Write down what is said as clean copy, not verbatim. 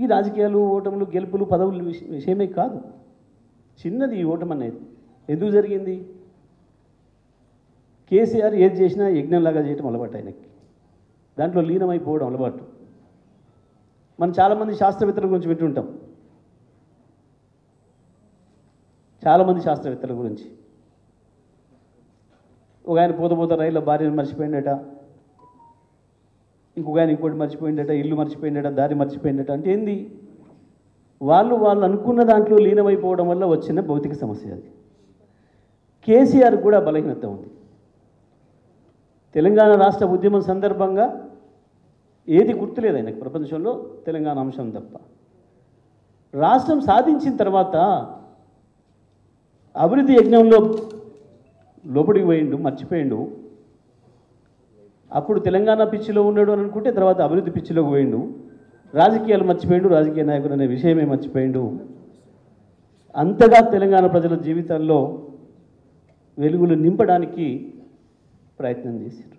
ఈ రాజకీయాలు ఓటములు గెలుపులు పదవులు విషయమే కాదు. చిన్నది ఈ ఓటమి అనేది. ఎందుకు జరిగింది? కేసీఆర్ ఏది చేసినా యజ్ఞంలాగా చేయటం అలవాటు ఆయనకి, దాంట్లో లీనమైపోవడం అలవాటు. మనం చాలామంది శాస్త్రవేత్తల గురించి వింటుంటాం, చాలామంది శాస్త్రవేత్తల గురించి. ఒక ఆయన పోత రైల్లో భార్యను మర్చిపోయిందట, ఇంకొక ఆయన ఇంకోటి మర్చిపోయిందట, ఇల్లు మర్చిపోయిందట, దారి మర్చిపోయిందట. అంటే ఏంది? వాళ్ళు అనుకున్న దాంట్లో లీనమైపోవడం వల్ల వచ్చిన భౌతిక సమస్య అది. కేసీఆర్ కూడా బలహీనత ఉంది. తెలంగాణ రాష్ట్ర ఉద్యమం సందర్భంగా ఏది గుర్తులేదు ఆయనకు ప్రపంచంలో, తెలంగాణ అంశం తప్ప. రాష్ట్రం సాధించిన తర్వాత అభివృద్ధి యజ్ఞంలో లోపలికి పోయిండు, మర్చిపోయిండు. అప్పుడు తెలంగాణ పిచ్చిలో ఉన్నాడు అని అనుకుంటే తర్వాత అభివృద్ధి పిచ్చిలోకి పోయిండు. రాజకీయాలు మర్చిపోయిండు, రాజకీయ నాయకుడు అనే విషయమే మర్చిపోయిండు. అంతగా తెలంగాణ ప్రజల జీవితాల్లో వెలుగులు నింపడానికి ప్రయత్నం చేశారు.